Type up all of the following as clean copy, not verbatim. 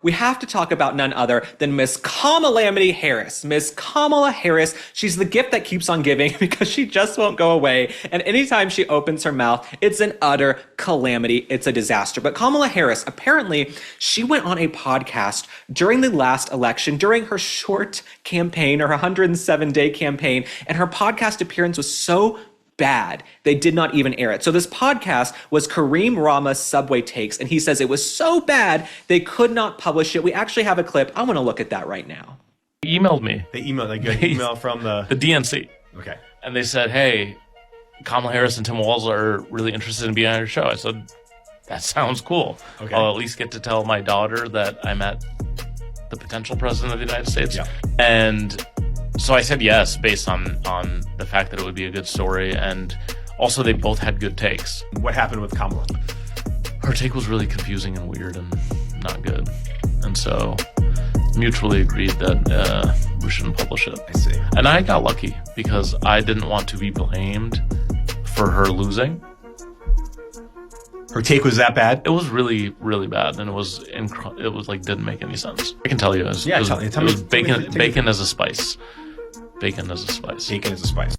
we have to talk about none other than Miss Kamala Harris. Miss Kamala Harris, she's the gift that keeps on giving because she just won't go away. And anytime she opens her mouth, it's an utter calamity. It's a disaster. But Kamala Harris, apparently, she went on a podcast during the last election, during her short campaign, her 107-day campaign, and her podcast appearance was so bad, they did not even air it. So this podcast was Kareem Rama's Subway Takes, and he says it was so bad, they could not publish it. We actually have a clip. I want to look at that right now. They emailed me. They emailed, like an email from the DNC. Okay. And they said, hey, Kamala Harris and Tim Walz are really interested in being on your show. I said, that sounds cool. Okay. I'll at least get to tell my daughter that I met the potential president of the United States. Yeah. And so I said yes, based on the fact that it would be a good story, and also they both had good takes. What happened with Kamala? Her take was really confusing and weird and not good, and so mutually agreed that we shouldn't publish it. I see. And I got lucky because I didn't want to be blamed for her losing. Her take was that bad? It was really, really bad, and it was like didn't make any sense. I can tell you, it was bacon as a spice. Bacon as a spice. Bacon as a spice.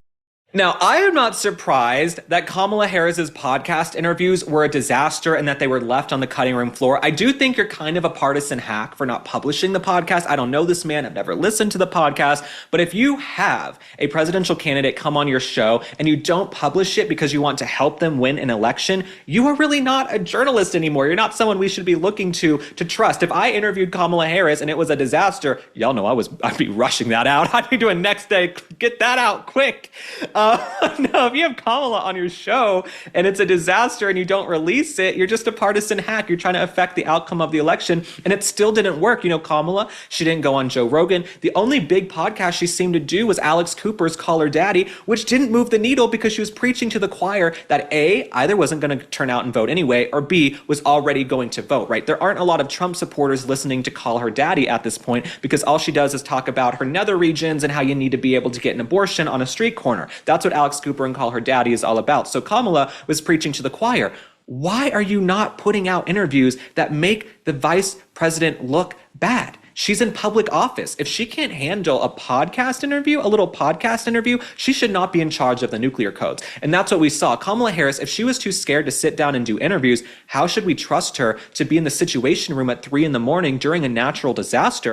Now, I am not surprised that Kamala Harris's podcast interviews were a disaster and that they were left on the cutting room floor. I do think you're kind of a partisan hack for not publishing the podcast. I don't know this man. I've never listened to the podcast. But if you have a presidential candidate come on your show and you don't publish it because you want to help them win an election, you are really not a journalist anymore. You're not someone we should be looking to trust. If I interviewed Kamala Harris and it was a disaster, y'all know I'd be rushing that out. I'd be doing next day, get that out quick. No, if you have Kamala on your show and it's a disaster and you don't release it, you're just a partisan hack. You're trying to affect the outcome of the election, and it still didn't work. You know, Kamala, she didn't go on Joe Rogan. The only big podcast she seemed to do was Alex Cooper's Call Her Daddy, which didn't move the needle because she was preaching to the choir that A, either wasn't going to turn out and vote anyway, or B, was already going to vote, right? There aren't a lot of Trump supporters listening to Call Her Daddy at this point because all she does is talk about her nether regions and how you need to be able to get an abortion on a street corner. That's what Alex Cooper and Call Her Daddy is all about. So Kamala was preaching to the choir. Why are you not putting out interviews that make the vice president look bad? She's in public office. If she can't handle a podcast interview, a little podcast interview, she should not be in charge of the nuclear codes. And that's what we saw. Kamala Harris, if she was too scared to sit down and do interviews, how should we trust her to be in the Situation Room at 3 a.m. during a natural disaster?